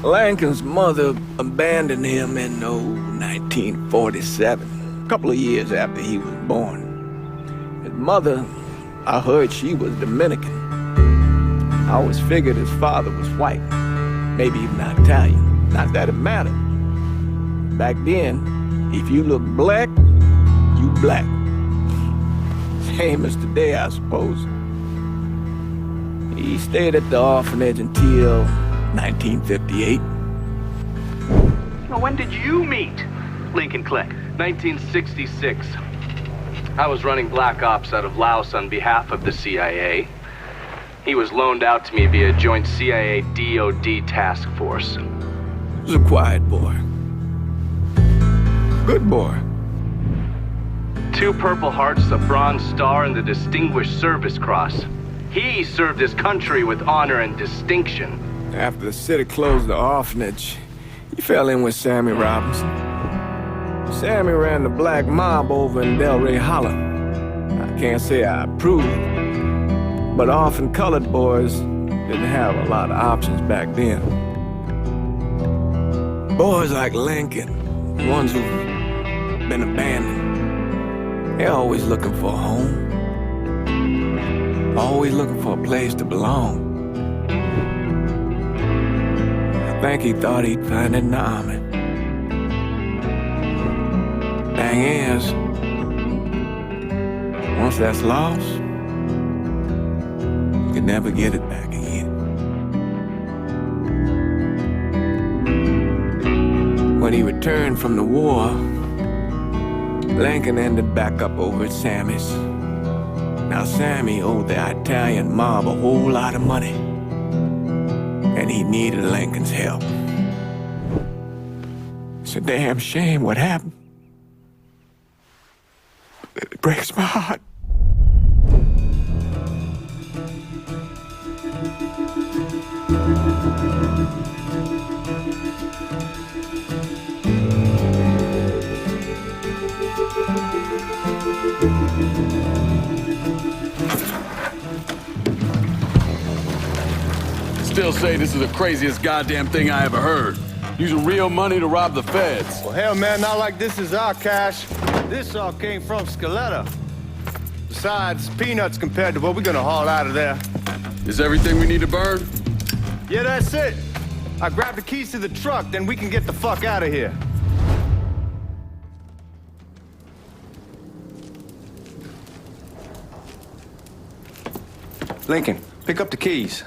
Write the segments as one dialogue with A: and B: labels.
A: Lincoln's mother abandoned him in 1947, a couple of years after he was born. His mother, I heard she was Dominican. I always figured his father was white, maybe even Italian. Not that it mattered. Back then, if you look black, you black. Same as today, I suppose. He stayed at the orphanage until 1958.
B: Now, when did you meet Lincoln Click?
C: 1966. I was running Black Ops out of Laos on behalf of the CIA. He was loaned out to me via joint CIA-DOD task force.
A: He was a quiet boy. Good boy.
C: 2 Purple Hearts, a Bronze Star, and the Distinguished Service Cross. He served his country with honor and distinction.
A: After the city closed the orphanage, he fell in with Sammy Robinson. Sammy ran the black mob over in Delray Hollow. I can't say I approved, but orphan colored boys didn't have a lot of options back then. Boys like Lincoln, ones who've been abandoned, they're always looking for a home. Always looking for a place to belong. I think he thought he'd find it in the army. Thing is, once that's lost, you can never get it back again. When he returned from the war, Lincoln ended back up over at Sammy's. Now Sammy owed the Italian mob a whole lot of money, and he needed Lincoln's help. It's a damn shame what happened. It breaks my heart.
D: Still say this is the craziest goddamn thing I ever heard. Using real money to rob the feds.
E: Well, hell, man, not like this is our cash. This all came from Scaletta. Besides, peanuts compared to what we're gonna haul out of there.
D: Is everything we need to burn?
E: Yeah, that's it. I grab the keys to the truck, then we can get the fuck out of here. Lincoln, pick up the keys.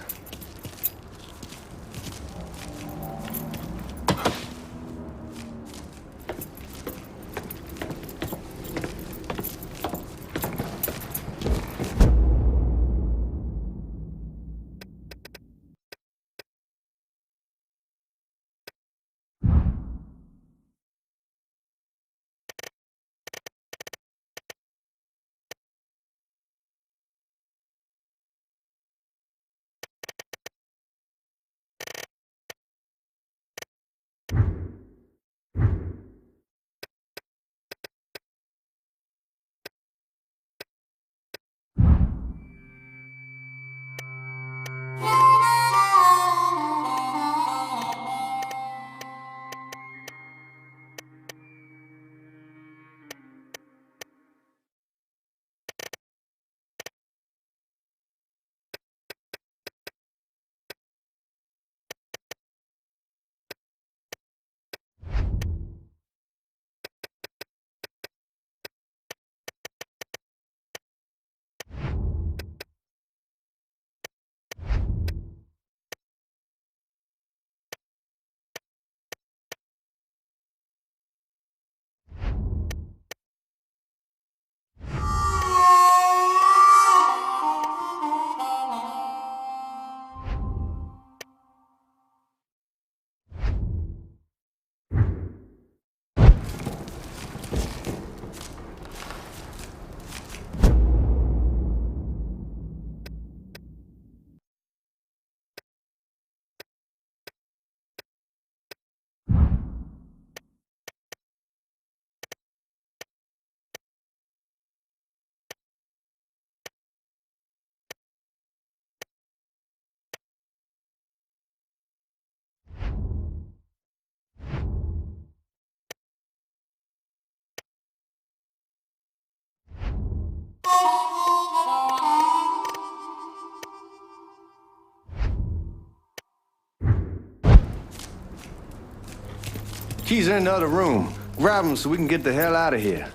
E: Keys are in the other room. Grab them so we can get the hell out of here.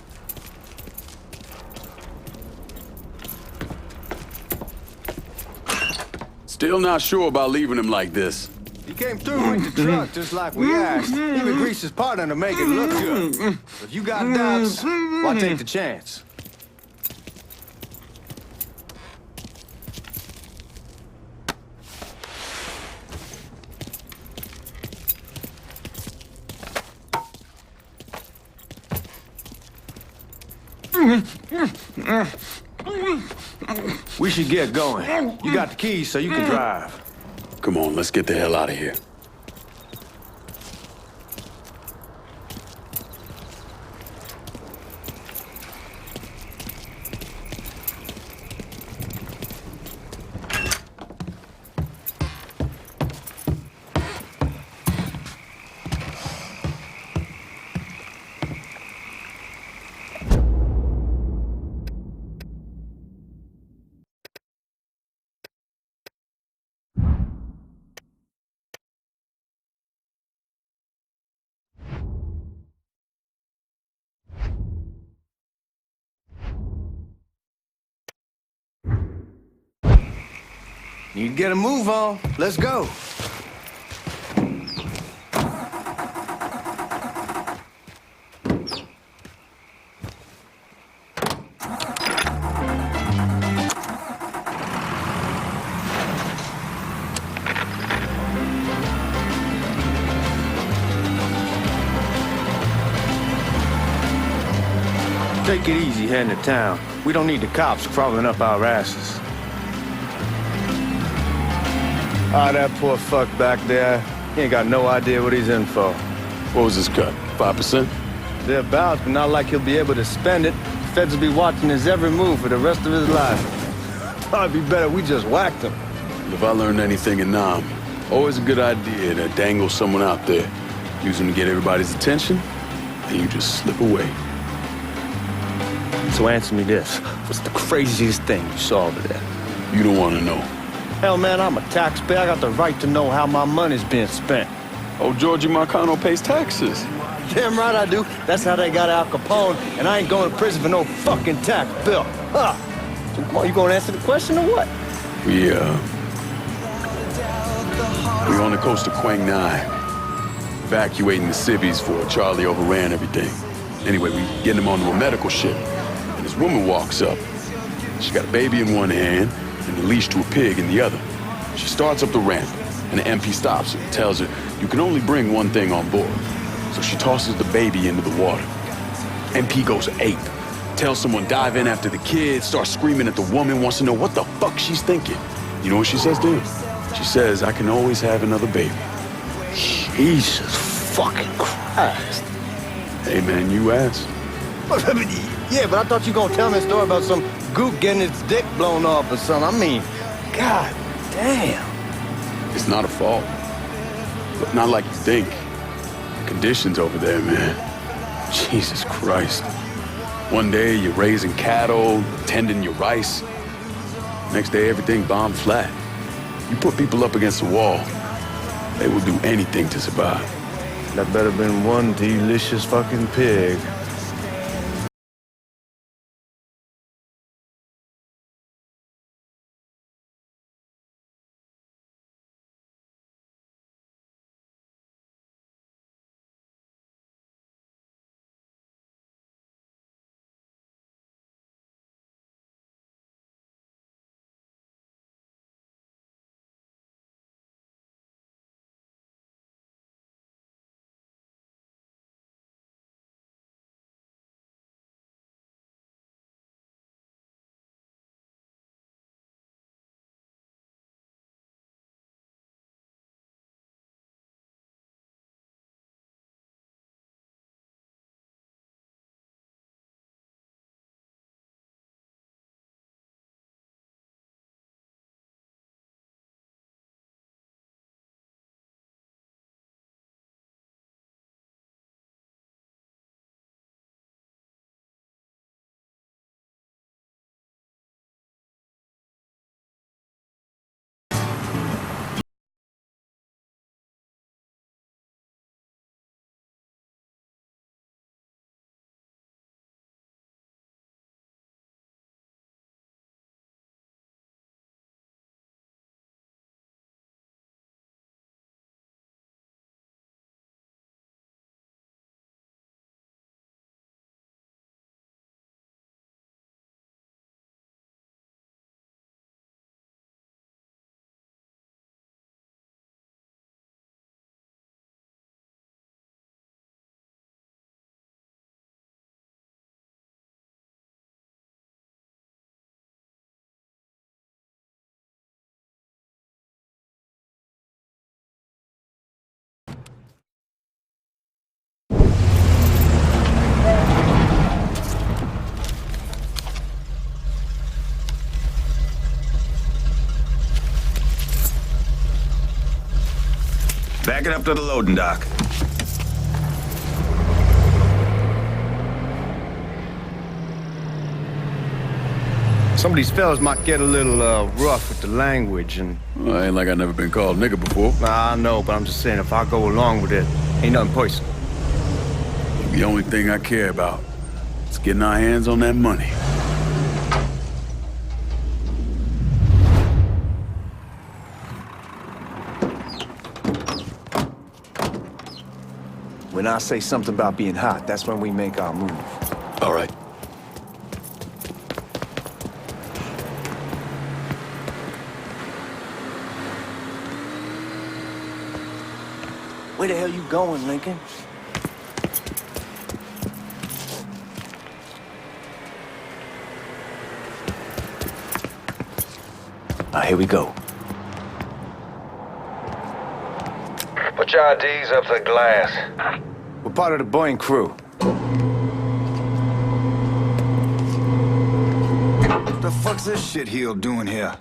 D: Still not sure about leaving him like this.
E: He came through with the truck just like we asked. Even greased his partner to make it look good. If you got doubts, why take the chance? We should get going. You got the keys so you can drive.
D: Come on, let's get the hell out of here.
E: Need to get a move on. Let's go. Take it easy heading to town. We don't need the cops crawling up our asses. Ah, that poor fuck back there. He ain't got no idea what he's in for.
D: What was his cut? 5%?
E: Thereabouts, but not like he'll be able to spend it. Feds will be watching his every move for the rest of his life. Probably be better we just whacked him.
D: If I learned anything in Nam, always a good idea to dangle someone out there. Use them to get everybody's attention, and you just slip away.
E: So answer me this. What's the craziest thing you saw over there?
D: You don't want to know.
E: Hell, man, I'm a taxpayer. I got the right to know how my money's being spent.
D: Oh, Georgie Marcano pays taxes.
E: Damn right I do. That's how they got Al Capone, and I ain't going to prison for no fucking tax bill. Huh. So come on, you gonna answer the question or what?
D: We're on the coast of Quang Nai, evacuating the civvies for Charlie overran everything. Anyway, we get him onto a medical ship, and this woman walks up. She got a baby in one hand and a leash to a pig in the other. She starts up the ramp, and the MP stops her and tells her, you can only bring one thing on board. So she tosses the baby into the water. MP goes ape, tells someone dive in after the kid, starts screaming at the woman, wants to know what the fuck she's thinking. You know what she says to him? She says, I can always have another baby.
E: Jesus fucking Christ.
D: Hey man, you asked.
E: Yeah, but I thought you gonna tell me a story about some gook getting its dick blown off or something. I mean, god damn.
D: It's not a fault. But not like you think. The conditions over there, man. Jesus Christ. One day you're raising cattle, tending your rice. Next day everything bombed flat. You put people up against the wall, they will do anything to survive.
E: That better been one delicious fucking pig.
F: Back it up to the loading dock.
E: Some of these fellas might get a little rough with the language, and...
D: Well, ain't like I never been called nigga before.
E: Nah, I know, but I'm just saying, if I go along with it, ain't nothing personal.
D: The only thing I care about is getting our hands on that money.
E: When I say something about being hot, that's when we make our move.
D: All right.
E: Where the hell you going, Lincoln? Here we go.
F: Put your IDs up to the glass.
E: We're part of the Boeing crew.
F: What the fuck's this shitheel doing here?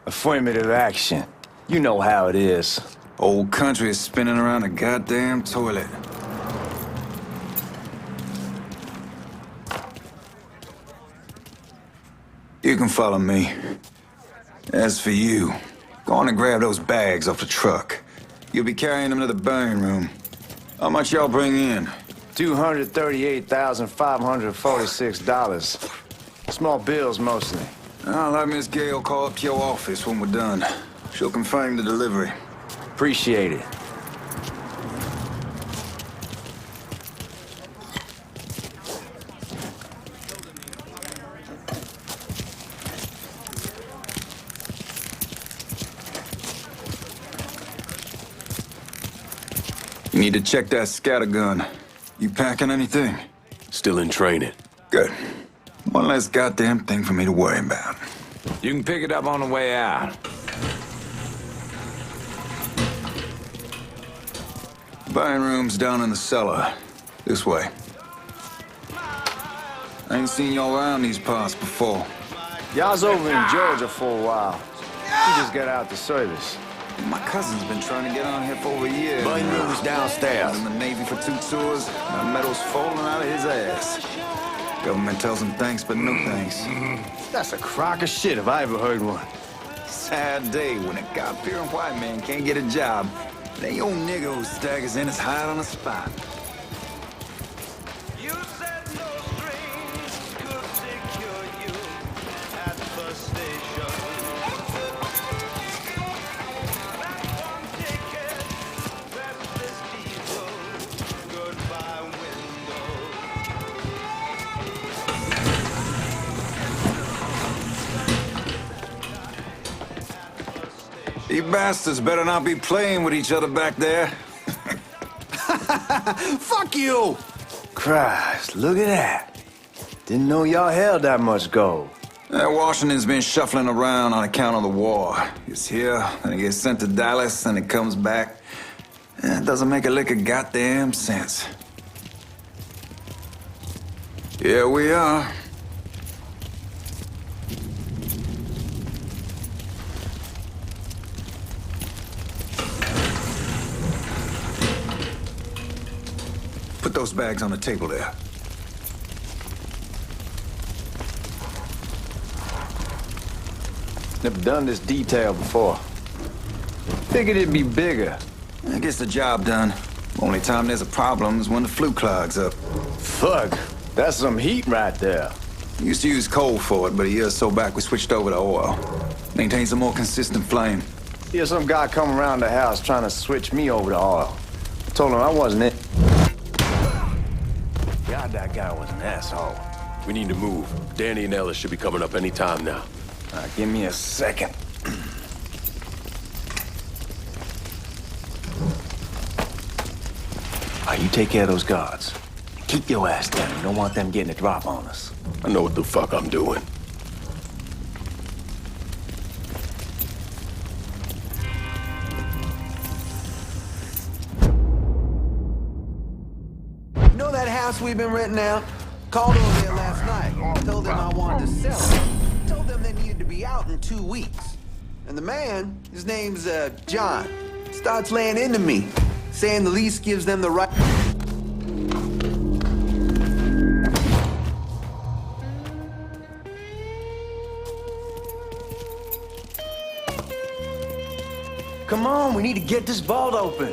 E: Affirmative action. You know how it is.
F: Old country is spinning around a goddamn toilet. You can follow me. As for you, go on and grab those bags off the truck. You'll be carrying them to the burn room. How much y'all bring in?
E: $238,546. Small bills, mostly.
F: I'll have Miss Gale call up to your office when we're done. She'll confirm the delivery.
E: Appreciate it.
F: You need to check that scattergun. You packing anything?
D: Still in training.
F: Good. One less goddamn thing for me to worry about.
G: You can pick it up on the way out.
F: Buying room's down in the cellar. This way. I ain't seen y'all around these parts before.
E: Y'all's over in Georgia for a while. You just got out the service.
F: My cousin's been trying to get on here for over a year.
E: Buying room's downstairs.
F: Was in the Navy for 2 tours. My medal's falling out of his ass. Government tells him thanks, but no thanks.
E: That's a crock of shit if I ever heard one.
F: Sad day when a God-fearing white man can't get a job. They old nigga who staggers in is hired on the spot.
H: You said no strings could secure you at the station. Platform ticket, restless people, goodbye window.
F: You bastards better not be playing with each other back there.
E: Fuck you! Christ, look at that. Didn't know y'all held that much gold.
F: Washington's been shuffling around on account of the war. It's here, then it gets sent to Dallas, and it comes back. It doesn't make a lick of goddamn sense. Here we are. Put those bags on the table there.
E: Never done this detail before. Figured it'd be bigger.
F: It gets the job done. Only time there's a problem is when the flue clogs up.
E: Fuck, that's some heat right there.
F: We used to use coal for it, but a year or so back we switched over to oil. Maintains a more consistent flame.
E: Here's some guy come around the house trying to switch me over to oil. I told him I wasn't it. God, that guy was an asshole.
D: We need to move. Danny and Ellis should be coming up any time now.
E: Give me a second. You take care of those guards. Keep your ass down. You don't want them getting a drop on us.
D: I know what the fuck I'm doing.
G: You know that house we've been renting out? Called over there last night. Told them I wanted to sell it. Told them they needed to be out in 2 weeks. And the man, his name's John. starts laying into me, saying the lease gives them the right...
E: Come on, we need to get this vault open.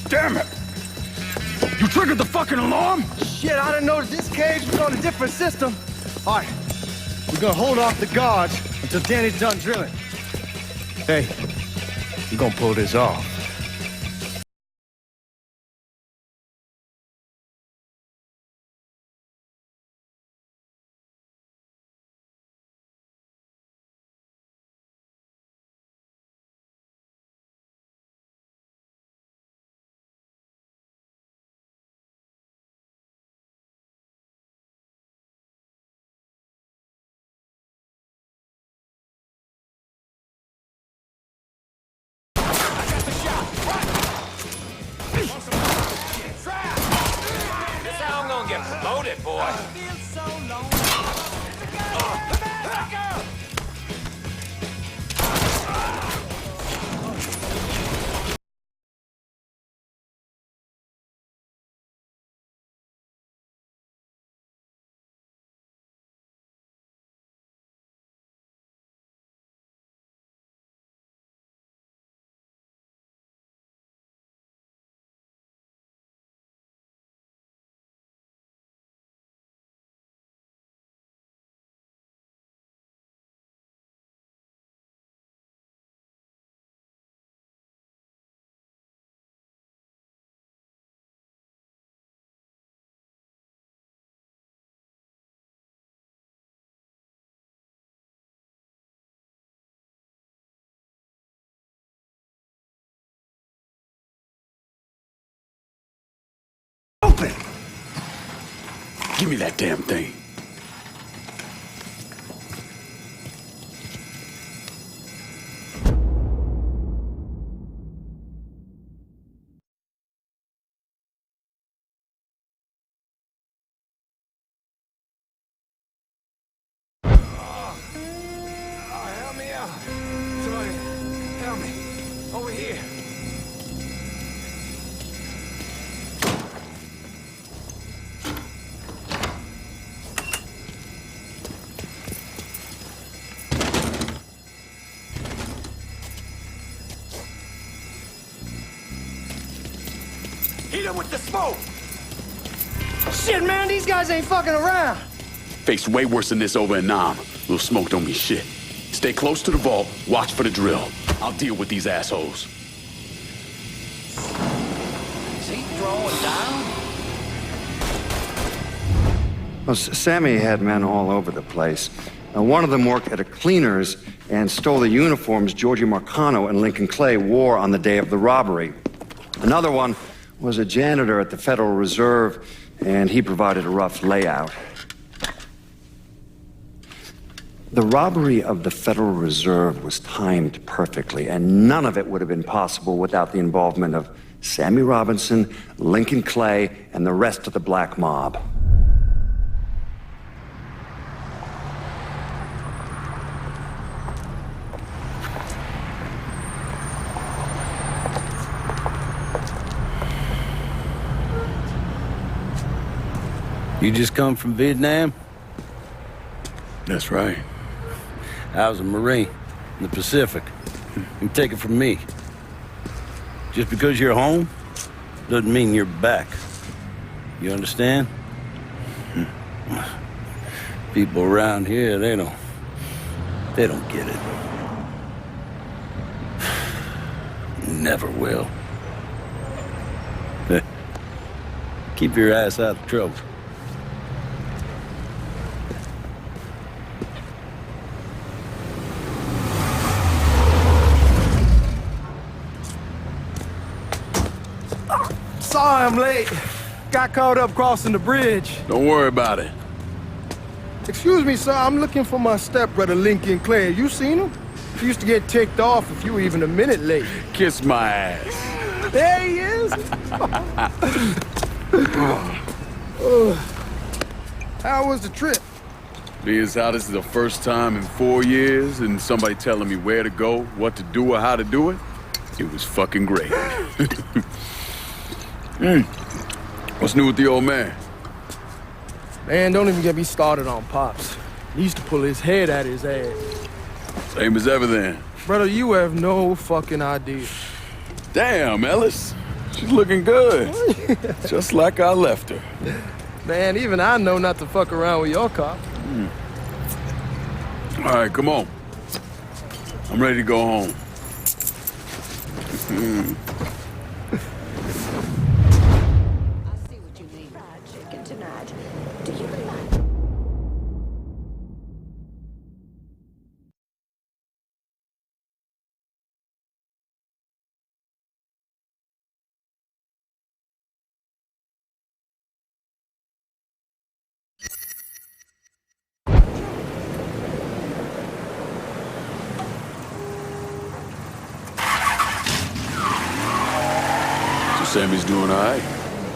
F: Damn it! You triggered the fucking alarm?
E: Shit, I didn't notice this cage was on a different system. All right, we're gonna hold off the guards until Danny's done drilling. Hey, you gonna pull this off.
H: Promoted, boy.
D: Open! Give me that damn thing.
H: Help me out. Somebody, help me. Over here.
D: Hit him with the smoke!
E: Shit, man, these guys ain't fucking around.
D: Faced way worse than this over in Nam. Little smoke don't mean shit. Stay close to the vault, watch for the drill. I'll deal with these assholes.
H: Is he throwing down?
I: Well, Sammy had men all over the place. One of them worked at a cleaner's and stole the uniforms Georgie Marcano and Lincoln Clay wore on the day of the robbery. Another one was a janitor at the Federal Reserve, and he provided a rough layout. The robbery of the Federal Reserve was timed perfectly, and none of it would have been possible without the involvement of Sammy Robinson, Lincoln Clay, and the rest of the black mob.
E: You just come from Vietnam?
D: That's right.
J: I was a Marine in the Pacific. You take it from me. Just because you're home doesn't mean you're back. You understand? People around here, they don't get it. Never will. Keep your ass out of trouble.
E: Sorry I'm late. Got caught up crossing the bridge.
D: Don't worry about it.
E: Excuse me, sir. I'm looking for my stepbrother, Lincoln Clay. You seen him? He used to get ticked off if you were even a minute late.
D: Kiss my ass.
E: There he is. How was the trip?
D: Being as how this is the first time in 4 years and somebody telling me where to go, what to do, or how to do it, it was fucking great. What's new with the old man?
E: Man, don't even get me started on Pops. He used to pull his head out his ass.
D: Same as ever then.
E: Brother, you have no fucking idea.
D: Damn, Ellis. She's looking good. Just like I left her.
E: Man, even I know not to fuck around with your cop.
D: All right, come on. I'm ready to go home. Sammy's doing all right.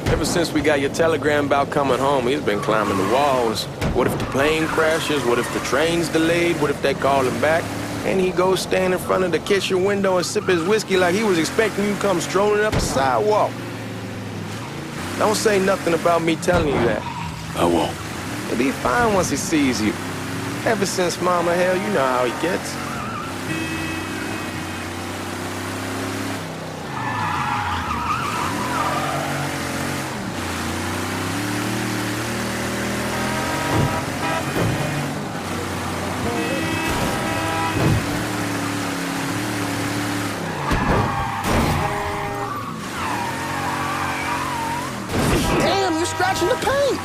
A: Ever since we got your telegram about coming home, he's been climbing the walls. What if the plane crashes? What if the train's delayed? What if they call him back? And he goes stand in front of the kitchen window and sip his whiskey like he was expecting you to come strolling up the sidewalk. Don't say nothing about me telling you that.
D: I won't.
A: He'll be fine once he sees you. Ever since Mama, hell, you know how he gets. Scratching the paint.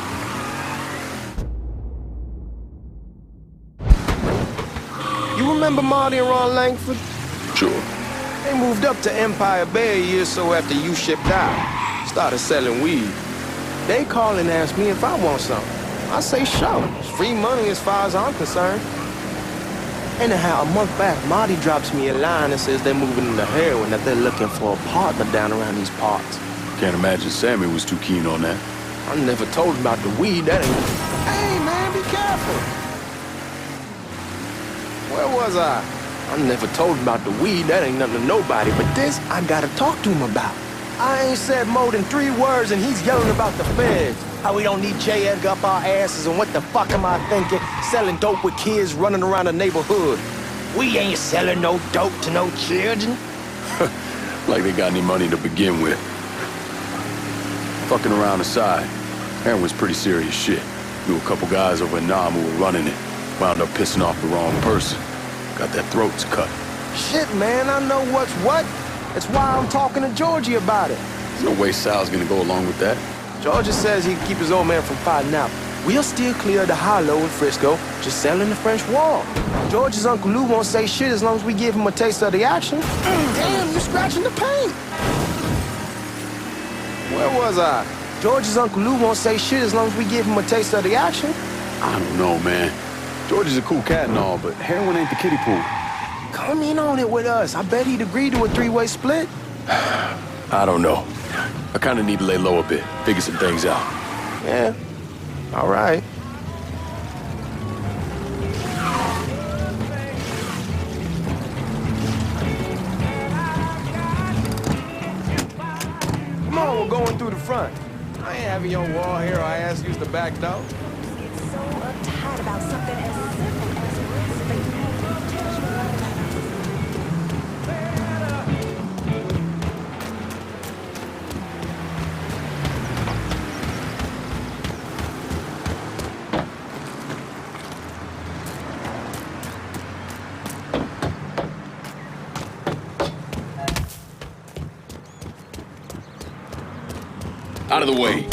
A: You remember Marty and Ron Langford?
D: Sure.
A: They moved up to Empire Bay a year or so after you shipped out. Started selling weed. They call and ask me if I want something. I say sure. It's free money as far as I'm concerned. Anyhow, a month back, Marty drops me a line and says they're moving into heroin, that they're looking for a partner down around these parts.
D: Can't imagine Sammy was too keen on that.
A: I never told him about the weed, that ain't... Hey, man, be careful. Where was I? I never told him about the weed, that ain't nothing to nobody, but this, I gotta talk to him about. I ain't said more than 3 words and he's yelling about the feds. How we don't need J. Edgar up our asses and what the fuck am I thinking? Selling dope with kids running around the neighborhood. We ain't selling no dope to no children.
D: Like they got any money to begin with. Fucking around aside, heroin's pretty serious shit. Knew a couple guys over in Nam who were running it. Wound up pissing off the wrong person. Got their throats cut.
A: Shit, man, I know what's what. That's why I'm talking to GIORGI about it.
D: There's no way Sal's gonna go along with that.
A: GIORGI says he can keep his old man from fighting out. We'll still clear the Hollow in Frisco, just selling the French Wall. George's Uncle Lou won't say shit as long as we give him a taste of the action. Damn, you're scratching the paint. Where was I? George's Uncle Lou won't say shit as long as we give him a taste of the action.
D: I don't know, man. George is a cool cat and all, but heroin ain't the kiddie pool.
A: Come in on it with us. I bet he'd agree to a 3-way split.
D: I don't know. I kind of need to lay low a bit, figure some things out.
A: Yeah, all right. Come on, we're going through the front. I ain't having your wall here or I ask you to back door.
K: It's so uptight about something as simple as respect.
D: Out of the way.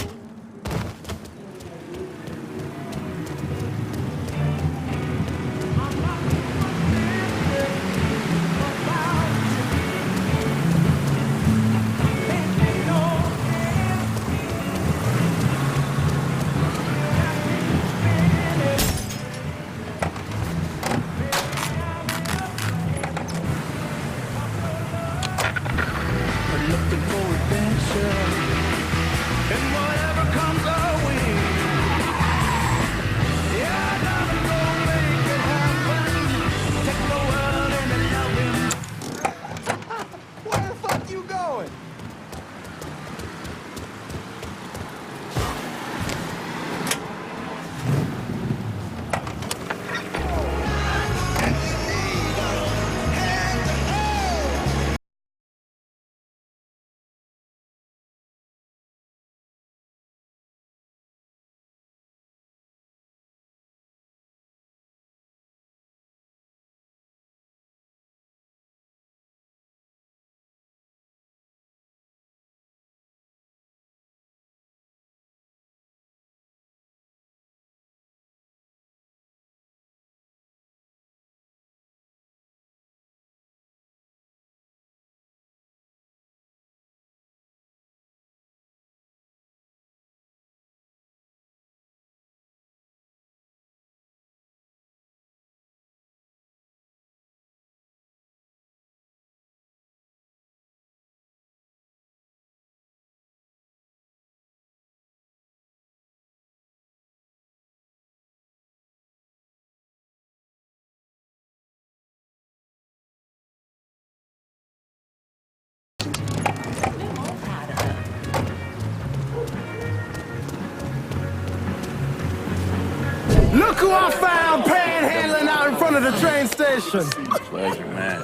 E: Look who I found panhandling out in front of the train station.
A: Pleasure, man.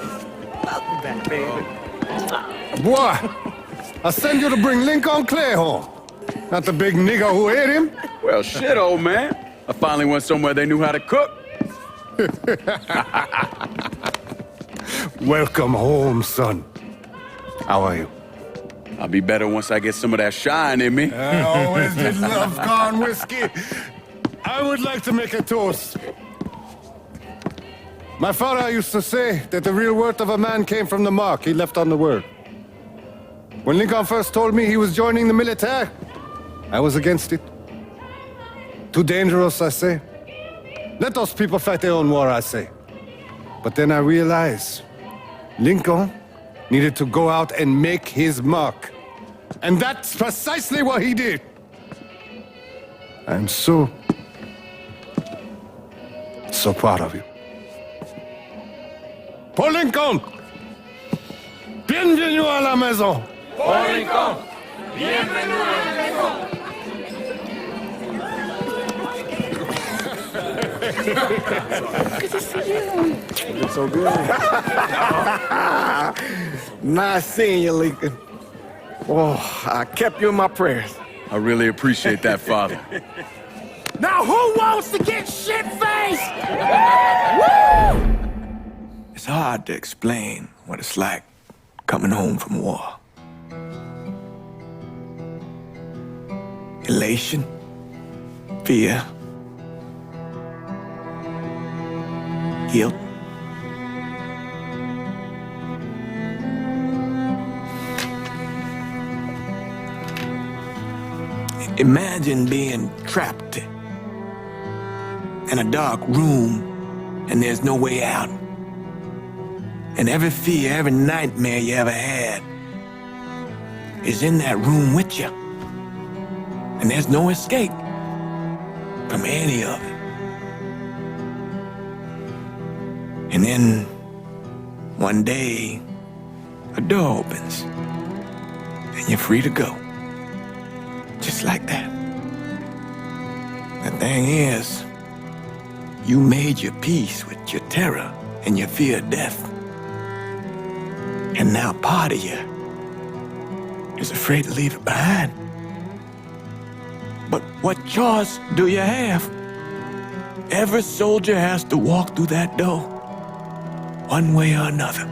E: Welcome back, baby. Boy, I send you to bring Lincoln Clay home. Not the big nigger who ate him.
D: Well, shit, old man. I finally went somewhere they knew how to cook.
E: Welcome home, son. How are you?
D: I'll be better once I get some of that shine in me.
E: I always did love corn whiskey. I would like to make a toast. My father used to say that the real worth of a man came from the mark he left on the world. When Lincoln first told me he was joining the military, I was against it. Too dangerous, I say. Let those people fight their own war, I say. But then I realized Lincoln needed to go out and make his mark. And that's precisely what he did. I'm so proud of you. Paul Lincoln! Bienvenue à la maison!
H: Paul Lincoln, bienvenue à la maison.
A: Good to see you. You're so good. Nice seeing you, Lincoln. Oh, I kept you in my prayers.
D: I really appreciate that, Father.
E: Now who wants to get shit-faced?
A: Woo! It's hard to explain what it's like coming home from war. Elation, fear, guilt. Imagine being trapped in a dark room and there's no way out. And every fear, every nightmare you ever had is in that room with you. And there's no escape from any of it. And then one day, a door opens and you're free to go. Just like that. The thing is, you made your peace with your terror and your fear of death. And now part of you is afraid to leave it behind. But what choice do you have? Every soldier has to walk through that door, one way or another.